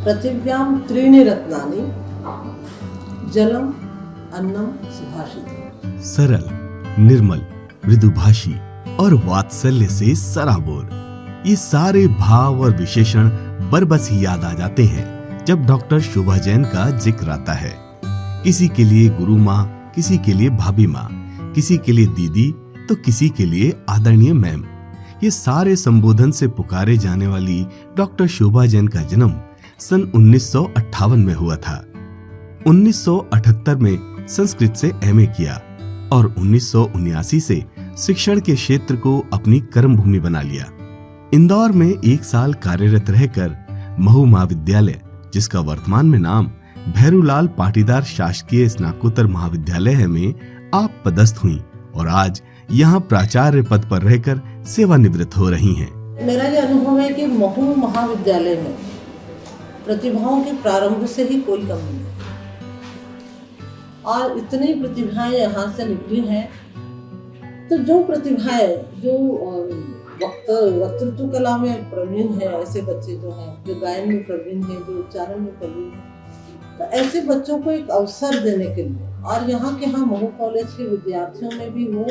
पृथिव्यां त्रीणि रत्नानि जलम अन्नम सुभाषितम्। सरल, निर्मल, मृदुभाषी और वात्सल्य से सराबोर, ये सारे भाव और विशेषण बरबस ही याद आ जाते हैं जब डॉक्टर शोभा जैन का जिक्र आता है। किसी के लिए गुरु माँ, किसी के लिए भाभी माँ, किसी के लिए दीदी तो किसी के लिए आदरणीय मैम। ये सारे संबोधन से पुकारे जाने वाली डॉक्टर शोभा जैन का जन्म सन 1958 में हुआ था। 1978 में संस्कृत से एमए किया और 1979 से शिक्षण के क्षेत्र को अपनी कर्म भूमि बना लिया। इंदौर में 1 साल कार्यरत रहकर महू महाविद्यालय, जिसका वर्तमान में नाम भैरूलाल पाटीदार शासकीय स्नातकोत्तर महाविद्यालय है, में आप पदस्थ हुई और आज यहाँ प्राचार्य पद पर रहकर सेवानिवृत्त हो रही हैं। मेरा ये अनुभव है कि महू महाविद्यालय में प्रतिभाओं के प्रारंभ से ही कोई कमी नहीं और इतनी प्रतिभाएं यहाँ से निकली हैं। तो जो प्रतिभाएं जो वक्तृत्व कला में प्रवीण है, ऐसे बच्चे जो हैं, जो गायन में प्रवीण है, जो उच्चारण में प्रवीण है, तो ऐसे बच्चों को एक अवसर देने के लिए, और यहाँ के महू कॉलेज के विद्यार्थियों में भी वो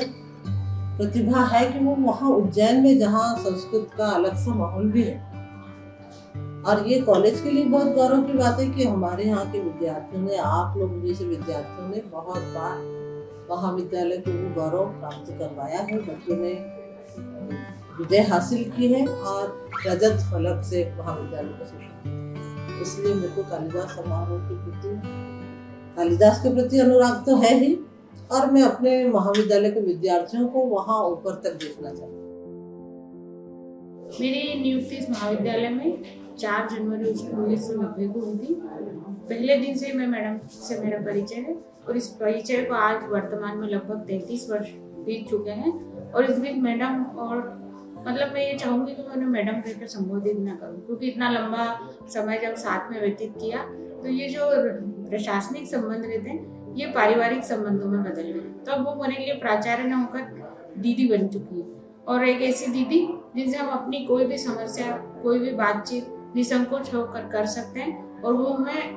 प्रतिभा है कि वो वहाँ उज्जैन में जहाँ संस्कृत का अलग सा माहौल भी है। और ये कॉलेज के लिए बहुत गौरव की बात है कि हमारे यहाँ के विद्यार्थियों ने, आप लोग जैसे विद्यार्थियों ने बहुत बार महाविद्यालय को वो गौरव प्राप्त करवाया है। बच्चों ने विजय हासिल की है और रजत फलक से महाविद्यालय को सुशांत। इसलिए मेरे को कालिदास समारोह के प्रति, कालिदास के प्रति अनुराग तो है ही, और मैं अपने महाविद्यालय के विद्यार्थियों को वहाँ ऊपर तक देखना चाहती हूँ। मेरी नियुक्ति इस महाविद्यालय में 4 जनवरी 1990 को हुई थी। पहले दिन से मैं मैडम से मेरा परिचय है और इस परिचय को आज वर्तमान में लगभग 33 वर्ष बीत चुके हैं। और इस बीच मैडम, और मतलब मैं ये चाहूँगी कि मैं उन्हें मैडम कहकर संबोधित ना करूँ, क्योंकि इतना लंबा समय जब साथ में व्यतीत किया तो ये जो प्रशासनिक संबंध रहते हैं ये पारिवारिक संबंधों में बदल गए। तो अब वो मेरे लिए प्राचार्य न होकर दीदी बन चुकी है, और एक ऐसी दीदी जिनसे हम अपनी कोई भी समस्या, कोई भी बातचीत निसंकोच होकर कर सकते हैं, और वो हमें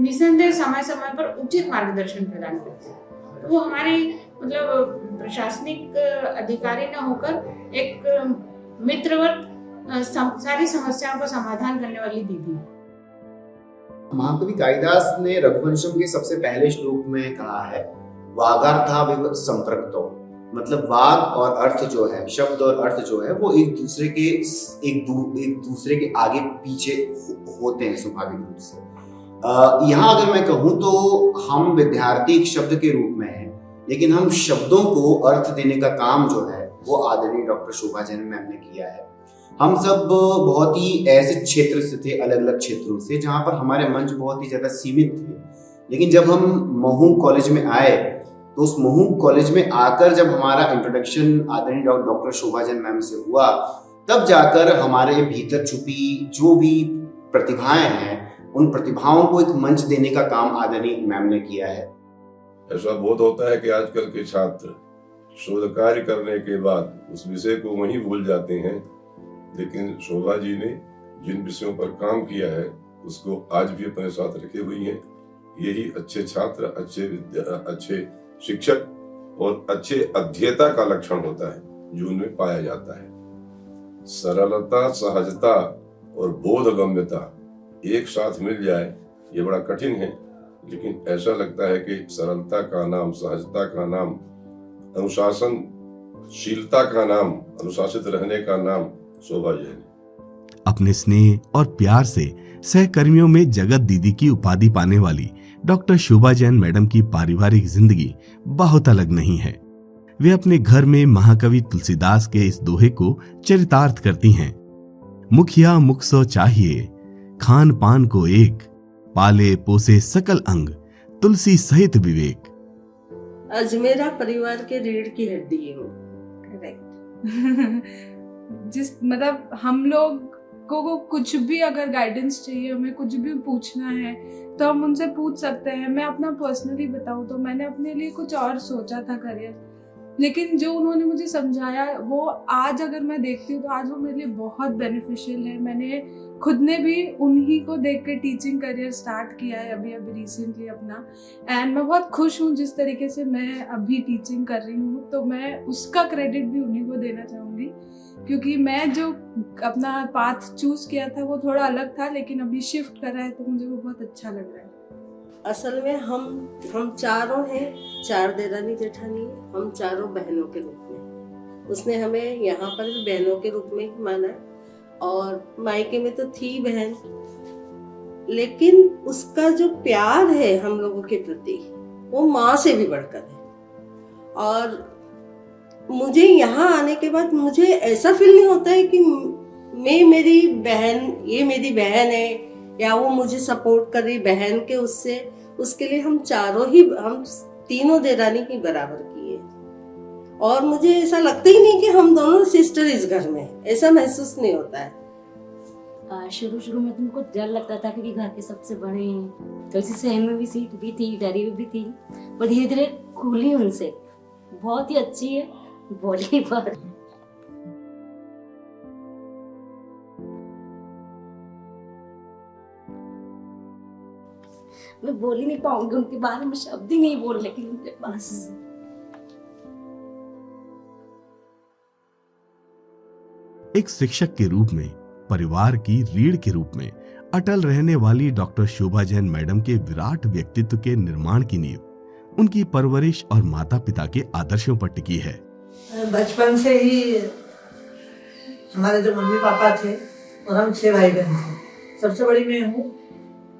निसंदेह समय समय पर उचित मार्गदर्शन प्रदान करते हैं। तो वो हमारी मतलब प्रशासनिक अधिकारी न होकर एक मित्रवत सारी समस्याओं का समाधान करने वाली दीदी है। महाकवि कालिदास ने रघुवंशम के सबसे पहले श्लोक में कहा है, वागार्थाविव संपृक्तो, मतलब वाग और अर्थ जो है, शब्द और अर्थ जो है, वो एक दूसरे के आगे पीछे होते हैं स्वाभाविक रूप से। यहाँ अगर मैं कहूँ तो हम विद्यार्थी एक शब्द के रूप में हैं, लेकिन हम शब्दों को अर्थ देने का काम जो है वो आदरणीय डॉक्टर शोभा जैन मैम ने किया है। हम सब बहुत ही ऐसे क्षेत्र से थे, अलग अलग क्षेत्रों से, जहाँ पर हमारे मंच बहुत ही ज्यादा सीमित थे। लेकिन जब हम महू कॉलेज में आए तो उस महू कॉलेज में आकर जब हमारा इंट्रोडक्शन आदरणीय डॉक्टर शोभा जैन मैम से हुआ, तब जाकर हमारे भीतर छुपी जो भी प्रतिभाएं हैं, उन प्रतिभाओं को एक मंच देने का काम आदरणीय मैम ने किया है। ऐसा बोध होता है कि आजकल के छात्र शोध कार्य करने के बाद उस विषय को वहीं भूल जाते हैं, लेकिन शोभा जी ने जिन विषयों पर काम किया है उसको आज भी अपने साथ रखे हुई हैं। यही अच्छे छात्र, अच्छे शिक्षक और अच्छे अध्येता का लक्षण होता है जो उनमें पाया जाता है। सरलता, सहजता और बोधगम्यता एक साथ मिल जाए ये बड़ा कठिन है, लेकिन ऐसा लगता है कि सरलता का नाम, सहजता का नाम, अनुशासनशीलता का नाम, अनुशासित रहने का नाम शोभा जैन। अपने स्नेह और प्यार से सहकर्मियों में जगत दीदी की उपाधि पाने वाली डॉक्टर शोभा जैन मैडम की पारिवारिक जिंदगी बहुत अलग नहीं है। वे अपने घर में महाकवि तुलसीदास के इस दोहे को चरितार्थ करती हैं। मुखिया मुख सो चाहिए, खान पान को एक, पाले पोसे सकल अंग, तुलसी सहित विवेक। अजमेरा परिवार के रीढ़ की हड्डी हो। करेक्ट। जिस मतलब हम लोग को कुछ भी अगर गाइडेंस चाहिए, हमें कुछ भी पूछना है तो हम उनसे पूछ सकते हैं। मैं अपना पर्सनली बताऊँ तो मैंने अपने लिए कुछ और सोचा था करियर, लेकिन जो उन्होंने मुझे समझाया वो आज अगर मैं देखती हूँ तो आज वो मेरे लिए बहुत बेनिफिशियल है। मैंने खुद ने भी उन्हीं को देख के टीचिंग करियर स्टार्ट किया है अभी रिसेंटली अपना। एंड मैं बहुत खुश हूँ जिस तरीके से मैं अभी टीचिंग कर रही हूँ, तो मैं उसका क्रेडिट भी उन्हीं को देना चाहूँगी, क्योंकि मैं जो अपना पाथ चूज किया था वो थोड़ा अलग था, लेकिन अभी शिफ्ट कर रहा है तो मुझे वो बहुत अच्छा लग रहा है। असल में हम चारों हैं, 4 देरानी जेठानी, हम चारों बहनों के रूप में। उसने हमें यहाँ पर भी बहनों के रूप में ही माना है, और मायके में तो थी बहन, लेकिन उसका जो प्यार है हम लोगों के प्रति वो माँ से भी बढ़कर है। और मुझे यहाँ आने के बाद मुझे ऐसा फील नहीं होता है कि मैं मेरी बहन, ये मेरी बहन है या वो मुझे सपोर्ट कर रही बहन के उसके लिए हम तीनों देरानी ही बराबर की है। और मुझे ऐसा लगता ही नहीं कि हम दोनों सिस्टर इस घर में, ऐसा महसूस नहीं होता है। शुरू में तुमको डर लगता था क्योंकि घर के सबसे बड़े हैं, तो इसी सहम में भी सीट भी थी, डरी भी थी, पर धीरे धीरे खुली उनसे। बहुत ही अच्छी है बॉडी पर। मैं बोल ही नहीं पाऊंगी उनके बारे में, शब्द ही नहीं बोल लेकिन उनके पास। एक शिक्षक के रूप में, परिवार की रीढ़ के रूप में अटल रहने वाली डॉक्टर शोभा जैन मैडम के विराट व्यक्तित्व के निर्माण की नींव उनकी परवरिश और माता पिता के आदर्शों पर टिकी है। बचपन से ही हमारे जो मम्मी पापा थे और हम 6 भाई बहन थे। सबसे बड़ी मैं हूँ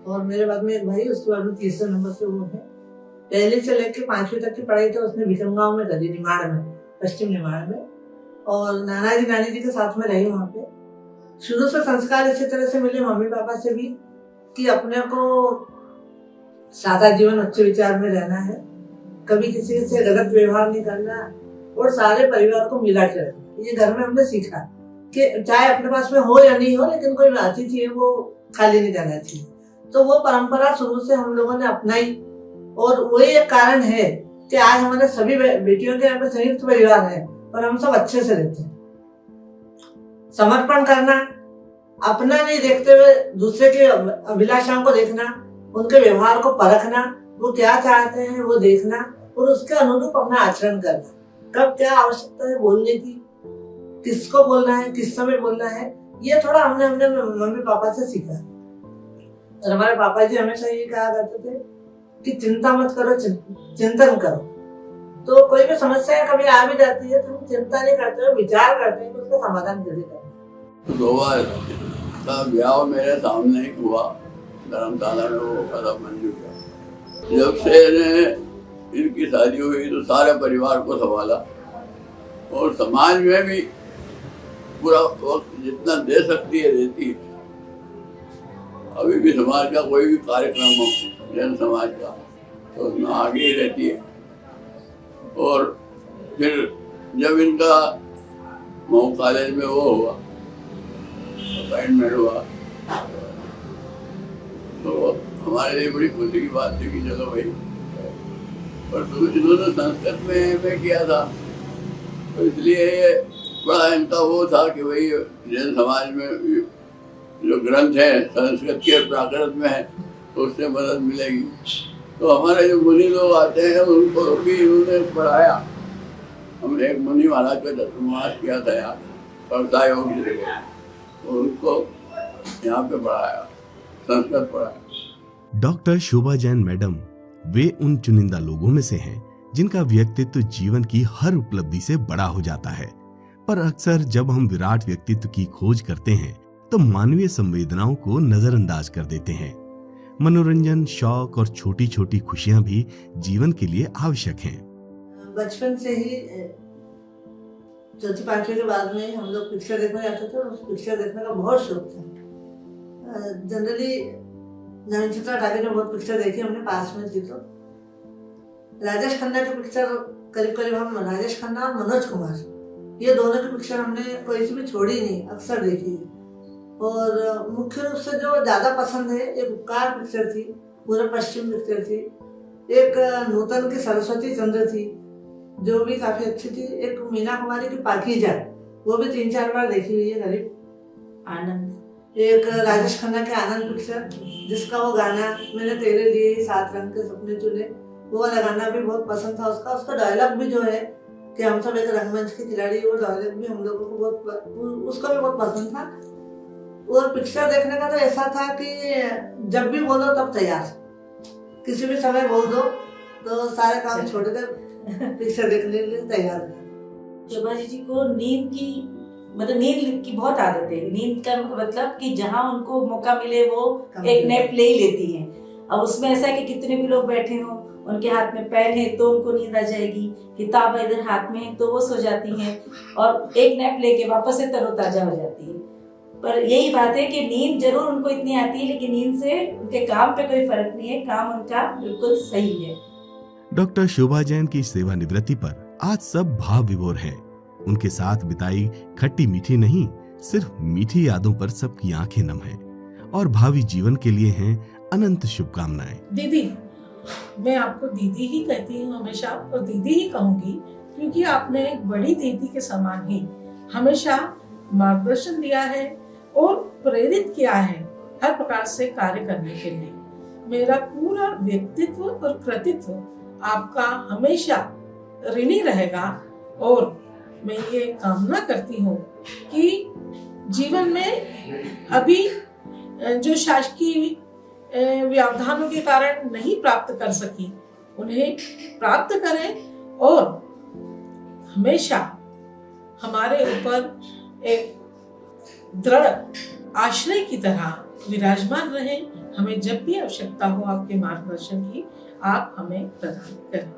और मेरे बाद में एक भाई, उसके बाद में तीसरे नंबर पे वो है। पहले से लेकर 5वीं तक की पढ़ाई तो उसने विक्रमगांव में करी, निमाड़ में, पश्चिम निमाड़ में, और नाना जी नानी जी के साथ में रही वहाँ पे। शुरू से संस्कार इसी तरह से मिले मम्मी पापा से भी कि अपने को सादा जीवन, अच्छे विचार में रहना है, कभी किसी से गलत व्यवहार नहीं करना और सारे परिवार को मिला के रखना। ये घर में हमने सीखा कि चाहे अपने पास में हो या नहीं हो, लेकिन कोई बातचीत है वो खाली नहीं जाना चाहिए। तो वो परंपरा शुरू से हम लोगों ने अपनाई, और वही एक कारण है कि आज हमारे सभी बेटियों के यहाँ पे संयुक्त परिवार है और हम सब अच्छे से रहते हैं। समर्पण करना, अपना नहीं देखते हुए दूसरे के अभिलाषाओं को देखना, उनके व्यवहार को परखना, वो क्या चाहते हैं वो देखना और उसके अनुरूप अपना आचरण करना। कब क्या आवश्यकता है बोलने की, किसको बोलना है, किस समय बोलना है, ये थोड़ा हमने मम्मी पापा से सीखा। और हमारे पापा जी हमेशा ये कहा करते थे कि चिंता मत करो, चिंतन करो। तो कोई भी समस्या कभी आ भी जाती है तो हम चिंता नहीं करते, विचार करते हैं कि उसका समाधान कैसे करना। 2 बार का ब्याह मेरे सामने ही हुआ, धर्मशाला में वो कदम मंजूर किया। जब से इनकी शादी हुई तो सारे परिवार को संभाला, और समाज में भी पूरा वक्त जितना दे सकती है देती है। अभी भी समाज का कोई भी कार्यक्रम हो, जन समाज का, तो उसमें आगे ही रहती है। और फिर जब इनका मऊ कॉलेज में वो हुआ, अपॉइंटमेंट हुआ, तो हमारे लिए बड़ी खुशी की बात थी कि चलो भाई। पर तो इन्होंने संस्कृत में MA किया था, तो इसलिए बड़ा इनका वो था कि भाई जैन समाज में जो ग्रंथ है संस्कृत के प्राकृत में है तो उससे मदद मिलेगी। तो हमारे जो मुनि लोग आते हैं उनको भी इन्होंने पढ़ाया। हमने एक मुनि महाराज का धर्मवास किया था यहाँ परसाई होगी जगह, तो उनको यहाँ पे पढ़ाया, संस्कृत पढ़ाया। डॉक्टर शोभा जैन मैडम वे उन चुनिंदा लोगों में से हैं जिनका व्यक्तित्व जीवन की हर उपलब्धि से बड़ा हो जाता है। पर अक्सर जब हम विराट व्यक्तित्व की खोज करते हैं तो मानवीय संवेदनाओं को नजरअंदाज कर देते हैं। मनोरंजन, शौक और छोटी छोटी खुशियां भी जीवन के लिए आवश्यक हैं। बचपन से ही 4th-5वीं के बाद में हम लोग पिक्चर देखने जाते थे और उस पिक्चर देखने का बहुत शौक था। जनरली नयनचित्रा ठाकुर ने बहुत पिक्चर देखी, हमने पास में थी तो राजेश खन्ना की पिक्चर करीब हम राजेश खन्ना और मनोज कुमार, ये दोनों की पिक्चर हमने कोई सी भी छोड़ी नहीं, अक्सर देखी है। और मुख्य रूप से जो ज़्यादा पसंद है, एक उपकार पिक्चर थी, पूरा पश्चिम पिक्चर थी, एक नूतन की सरस्वती चंद्र थी जो भी काफ़ी अच्छी थी, एक मीना कुमारी की पाकीजा वो भी 3-4 बार देखी हुई है करीब। आनंद, एक राजेश खन्ना के आनंद पिक्चर, जिसका वो गाना मैंने तेरे लिए 7 रंग के सपने चुने, वो वाला गाना भी बहुत पसंद था। उसका डायलॉग भी जो है कि हम सब एक रंगमंच के खिलाड़ी, वो डायलॉग भी हम लोगों को उसका भी बहुत पसंद था। और पिक्चर देखने का तो ऐसा था कि जब भी बोलो तब तैयार, किसी भी समय बोल दो तो सारे काम छोड़कर पिक्चर देखने के लिए तैयार है। शोभा जी को नींद की बहुत आदत है। नींद का मतलब कि जहाँ उनको मौका मिले वो एक नैप ले ही लेती हैं। अब उसमें ऐसा है कि कितने भी लोग बैठे हों, उनके हाथ में पेन है तो उनको नींद आ जाएगी, किताब इधर हाथ में है तो वो सो जाती हैं और एक नैप लेके वापस से तरोताजा हो जाती है। पर यही बात है कि नींद जरूर उनको इतनी आती है, लेकिन नींद से उनके काम पे कोई फर्क नहीं है, काम उनका बिल्कुल सही है। डॉक्टर शोभा जैन की सेवानिवृत्ति पर आज सब भाव विभोर हैं। उनके साथ बिताई खट्टी मीठी नहीं, सिर्फ मीठी यादों पर सबकी आंखें नम हैं और भावी जीवन के लिए हैं अनंत शुभकामनाएं। दीदी, मैं आपको दीदी ही कहती हूँ हमेशा, और दीदी ही कहूंगी, क्योंकि आपने एक बड़ी दीदी के समान ही हमेशा मार्गदर्शन दिया है और प्रेरित किया है हर प्रकार से कार्य करने के लिए। मेरा पूरा व्यक्तित्व और कृतित्व आपका हमेशा ऋणी रहेगा और मैं ये कामना करती हूँ कि जीवन में अभी जो शासकीय व्यवधानों के कारण नहीं प्राप्त कर सकी, उन्हें प्राप्त करें और हमेशा हमारे ऊपर एक दृढ़ आश्रय की तरह विराजमान रहे। हमें जब भी आवश्यकता हो आपके मार्गदर्शन की, आप हमें प्रदान करें।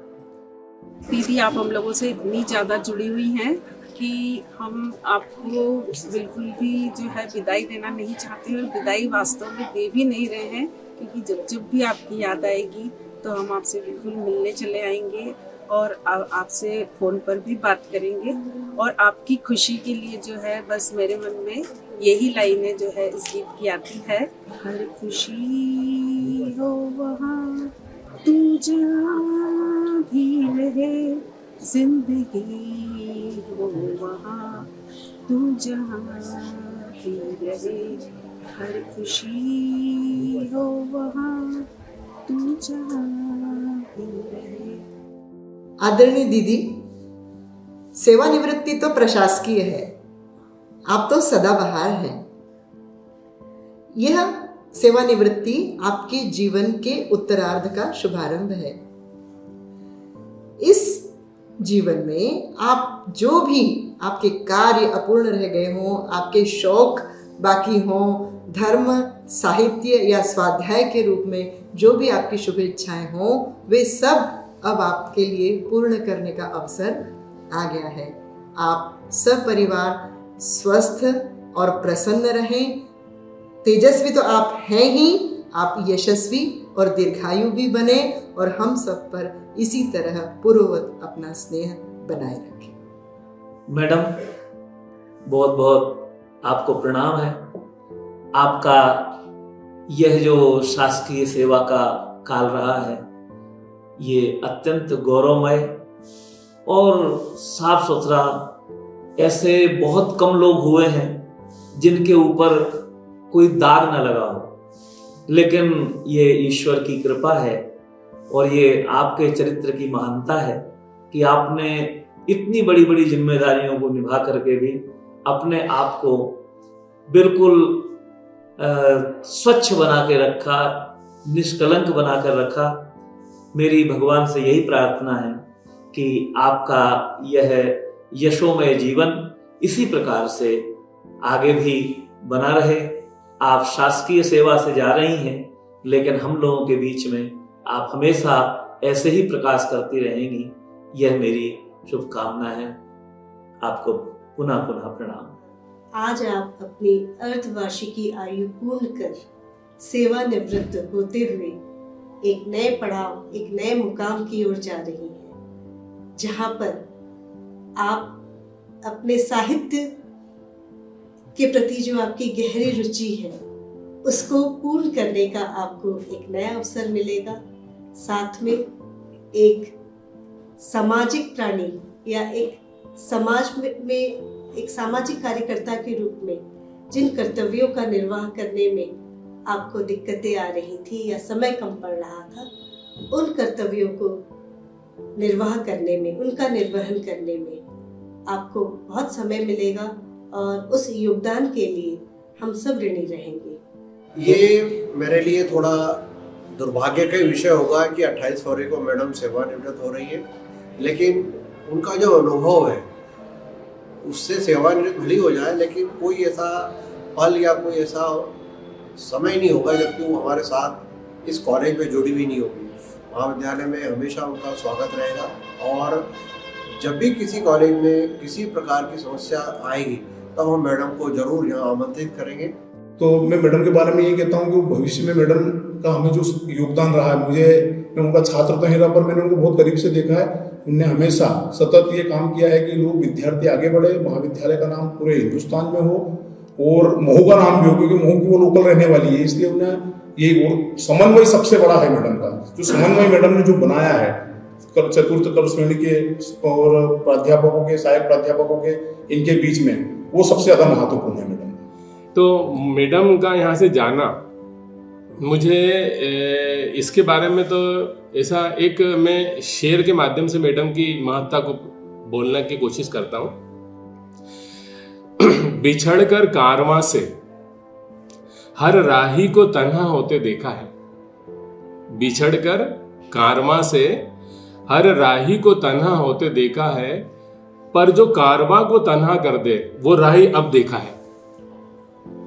दीदी, आप हम लोगों से इतनी ज़्यादा जुड़ी हुई हैं कि हम आपको बिल्कुल भी जो है विदाई देना नहीं चाहते और विदाई वास्तव में दे भी नहीं रहे हैं, क्योंकि जब भी आपकी याद आएगी तो हम आपसे बिल्कुल मिलने चले आएंगे और आपसे फ़ोन पर भी बात करेंगे। और आपकी खुशी के लिए जो है बस मेरे मन में यही लाइनें जो है इस गीत की आती है, हर खुशी हो वहाँ तू जहाँ भी रहे, जिंदगी हो वहाँ तू जहाँ भी रहे, हर खुशी हो वहाँ तू जहाँ भी रहे। आदरणीय दीदी, सेवानिवृत्ति तो प्रशासकीय है, आप तो सदाबहार हैं। यह सेवानिवृत्ति आपके जीवन के उत्तरार्ध का शुभारंभ है। इस जीवन में आप जो भी आपके कार्य अपूर्ण रह गए हों, आपके शौक बाकी हों, धर्म, साहित्य या स्वाध्याय के रूप में जो भी आपकी शुभ इच्छाएं हों, वे सब अब आपके लिए पूर्ण करने का अवसर आ गया है। आप सब परिवार स्वस्थ और प्रसन्न रहें। तेजस्वी तो आप हैं ही, आप यशस्वी और दीर्घायु भी बने और हम सब पर इसी तरह पूर्ववत अपना स्नेह बनाए रखें। मैडम, बहुत बहुत आपको प्रणाम है। आपका यह जो शासकीय सेवा का काल रहा है, ये अत्यंत गौरवमय और साफ सुथरा। ऐसे बहुत कम लोग हुए हैं जिनके ऊपर कोई दाग न लगा हो, लेकिन ये ईश्वर की कृपा है और ये आपके चरित्र की महानता है कि आपने इतनी बड़ी बड़ी जिम्मेदारियों को निभा करके भी अपने आप को बिल्कुल स्वच्छ बना के रखा, निष्कलंक बना कर रखा। मेरी भगवान से यही प्रार्थना है कि आपका यह यशोमय जीवन इसी प्रकार से आगे भी बना रहे। आप शासकीय सेवा से जा रही हैं, लेकिन हम लोगों के बीच में आप हमेशा ऐसे ही प्रकाश करती रहेंगी, यह मेरी शुभकामना है। आपको पुनः पुनः प्रणाम। आज आप अपनी अर्धवार्षिकी आयु पूर्ण कर सेवानिवृत्त होते हुए एक नए पड़ाव, एक नए मुकाम की ओर जा रही हैं, जहां पर आप अपने साहित्य के प्रति जो आपकी गहरी रुचि है उसको पूर्ण करने का आपको एक नया अवसर मिलेगा। साथ में एक सामाजिक प्राणी या एक समाज में एक सामाजिक कार्यकर्ता के रूप में जिन कर्तव्यों का निर्वाह करने में आपको दिक्कतें आ रही थी या समय कम पड़ रहा था, उन कर्तव्यों को निर्वाह करने में, उनका निर्वहन करने में आपको बहुत समय मिलेगा और उस योगदान के लिए हम सब ऋणी रहेंगे। ये मेरे लिए थोड़ा दुर्भाग्य का विषय होगा कि 28 फरवरी को मैडम सेवानिवृत्त हो रही है, लेकिन उनका जो अनुभव है उससे सेवानिवृत्त भली हो जाए, लेकिन कोई ऐसा पल या कोई ऐसा समय नहीं होगा जबकि वो हमारे साथ इस कॉलेज में जुड़ी हुई नहीं होगी। महाविद्यालय में हमेशा उनका स्वागत रहेगा और जब भी किसी कॉलेज में किसी प्रकार की समस्या आएगी तब हम मैडम को जरूर यहाँ आमंत्रित करेंगे। तो मैं मैडम के बारे में ये कहता हूँ कि भविष्य में मैडम का हमें जो योगदान रहा है, मैं उनका छात्र तो नहीं रहा पर मैंने उनको बहुत करीब से देखा है। उनने हमेशा सतत ये काम किया है कि लोग विद्यार्थी आगे बढ़े, महाविद्यालय का नाम पूरे हिंदुस्तान में हो और महू का नाम भी हो, क्योंकि महू की वो लोकल रहने वाली है, इसलिए उन्हें ये समन्वय सबसे बड़ा है मैडम का। जो समन्वय मैडम ने जो बनाया है चतुर्थ कर श्रेणी के और प्राध्यापकों के, सहायक प्राध्यापकों के इनके बीच में, वो सबसे ज्यादा महत्वपूर्ण है मैडम। तो मैडम का यहाँ से जाना, मुझे इसके बारे में तो ऐसा एक मैं शेर के माध्यम से मैडम की महत्ता को बोलने की कोशिश करता हूँ। बिछड़कर कारवां से हर राही को तन्हा होते देखा है, बिछड़कर कारवां से हर राही को तन्हा होते देखा है, पर जो कारवां को तन्हा कर दे वो राही अब देखा है,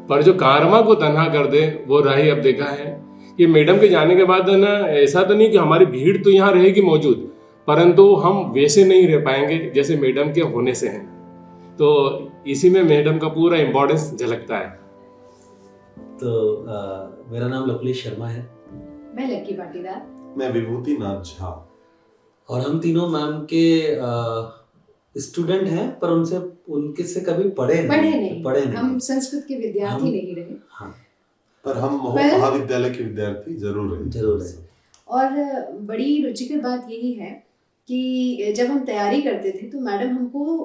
पर जो कारवां को तन्हा कर दे वो राही अब देखा है। कि मैडम के जाने के बाद ना ऐसा तो नहीं कि हमारी भीड़ तो यहाँ रहेगी मौजूद, परंतु हम वैसे नहीं रह पाएंगे जैसे मैडम के होने से हैं। तो इसी में मैडम का पूरा इम्पोर्टेंस झलकता है। तो मेरा नाम लवलेश शर्मा है। मैं लक्की पाटीदार। मैं विभूति नाथ झा। और हम तीनों मैम के स्टूडेंट हैं, पर उनके से कभी पढ़े नहीं। हम संस्कृत के विद्यार्थी नहीं रहे। हाँ। पर हम महाविद्यालय के विद्यार्थी जरूर रहे। और बड़ी रुचिकर बात यही है कि जब हम तैयारी करते थे तो मैडम हमको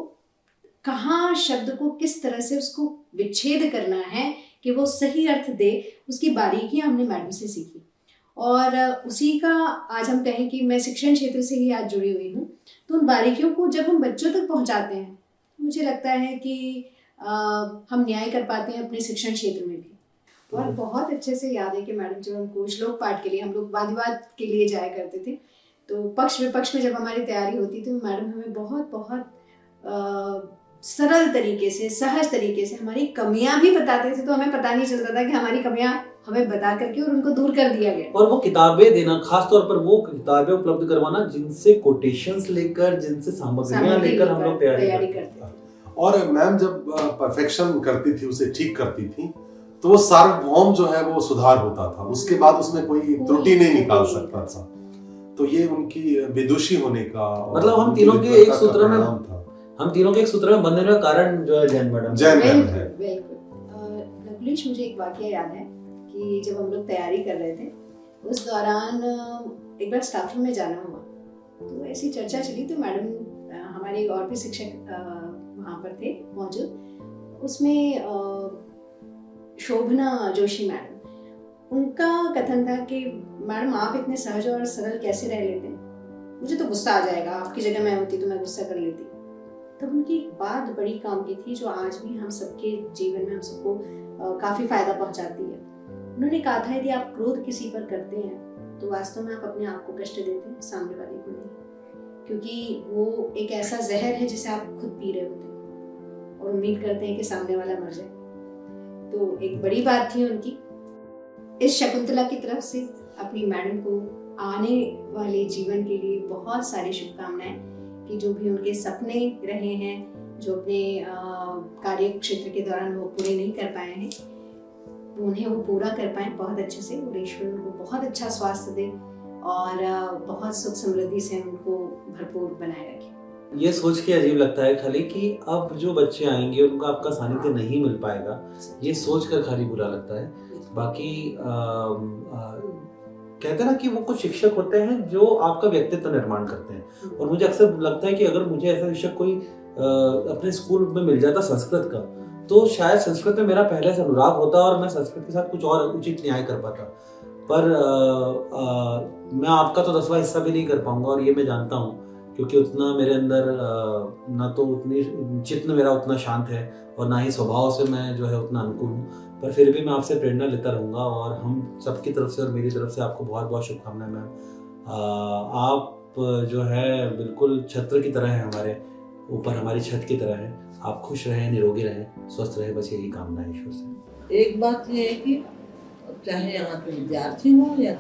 कहाँ शब्द को किस तरह से उसको विच्छेद करना है कि वो सही अर्थ दे, उसकी बारीकियां हमने मैडम से सीखी। और उसी का आज हम कहें कि मैं शिक्षण क्षेत्र से ही आज जुड़ी हुई हूँ, तो उन बारीकियों को जब हम बच्चों तक पहुँचाते हैं मुझे लगता है कि हम न्याय कर पाते हैं अपने शिक्षण क्षेत्र में भी। और बहुत अच्छे से याद है कि मैडम जब हमको श्लोक पाठ के लिए, हम लोग वाद विवाद के लिए जाया करते थे, तो पक्ष विपक्ष में जब हमारी तैयारी होती थी तो मैडम हमें बहुत बहुत सरल तरीके से, सहज तरीके से हमारी कमियां भी बताते थे, तो हमें पता नहीं चलता था कि हमारी कमियां हमें बता करके और उनको दूर कर दिया गया। और वो किताबें देना, खास तौर पर वो किताबें उपलब्ध करवाना जिनसे कोटेशंस लेकर, जिनसे सामग्रियां लेकर हम लोग तैयारी करते थे। और मैम जब परफेक्शन करती थी, उसे ठीक करती थी, तो वो सार्वभौम जो है वो सुधार होता था, उसके बाद उसमें कोई त्रुटि नहीं निकाल सकता था। तो ये उनकी विदुषी होने का, मतलब हम तीनों के एक सूत्र में बनने का कारण जो है जैन मैडम है। लवलेश, मुझे एक वाकया याद है कि जब हम लोग तैयारी कर रहे थे उस दौरान एक बार स्टाफ रूम में जाना हुआ, तो ऐसी चर्चा चली, तो मैडम हमारे और भी शिक्षक वहाँ पर थे मौजूद, उसमें शोभना जोशी मैडम, उनका कथन था कि मैडम आप इतने सहज और सरल कैसे रह लेते हैं, मुझे तो गुस्सा आ जाएगा, आपकी जगह मैं होती तो मैं गुस्सा कर लेती। तब उनकी बात बड़ी काम की थी जो आज भी हम सबके जीवन में हम सबको काफी फायदा पहुंचाती है। उन्होंने कहा था यदि आप क्रोध किसी पर करते हैं तो वास्तव में आप अपने आप को कष्ट देते हैं, सामने वाले को नहीं, क्योंकि वो एक ऐसा जहर है जिसे आप खुद पी रहे होते हैं और उम्मीद करते हैं कि सामने वाला मर जाए। तो एक बड़ी बात थी उनकी। इस शकुंतला की तरफ से अपनी मैडम को आने वाले जीवन के लिए बहुत सारी शुभकामनाएं, कि जो भी उनके सपने रहे हैं, जो अपने कार्य क्षेत्र के दौरान वो पूरे नहीं कर पाए हैं, उन्हें वो पूरा कर पाए बहुत अच्छे से, और ईश्वर उनको बहुत अच्छा स्वास्थ्य दे और बहुत सुख समृद्धि से उनको भरपूर बनाए रखे। ये सोच के अजीब लगता है खाली कि अब जो बच्चे आएंगे उनको आपका सानिध्य नहीं मिल पाएगा, ये सोच कर खाली बुरा लगता है। बाकी कहते हैं ना कि वो कुछ शिक्षक होते हैं जो आपका व्यक्तित्व निर्माण करते हैं, और मुझे अक्सर लगता है कि अगर मुझे ऐसा शिक्षक कोई अपने स्कूल में मिल जाता संस्कृत का, तो शायद संस्कृत में मेरा पहले से अनुराग होता और मैं संस्कृत के साथ कुछ और उचित न्याय कर पाता। पर मैं आपका तो 10वां हिस्सा भी नहीं कर पाऊंगा, और ये मैं जानता हूँ, क्योंकि उतना मेरे अंदर ना तो उतनी चित्त मेरा उतना शांत है और ना ही स्वभाव से मैं जो है उतना अनुकूल हूँ। पर फिर भी मैं आपसे प्रेरणा लेता रहूँगा, और हम सबकी तरफ से और मेरी तरफ से आपको बहुत बहुत शुभकामनाएं मैम। आप जो है बिल्कुल छत्र की तरह है, हमारे ऊपर हमारी छत की तरह है। आप खुश रहें, निरोगी रहें, स्वस्थ रहें, बस यही कामना है ईश्वर से। एक बात ये है कि चाहे यहाँ के विद्यार्थी हो या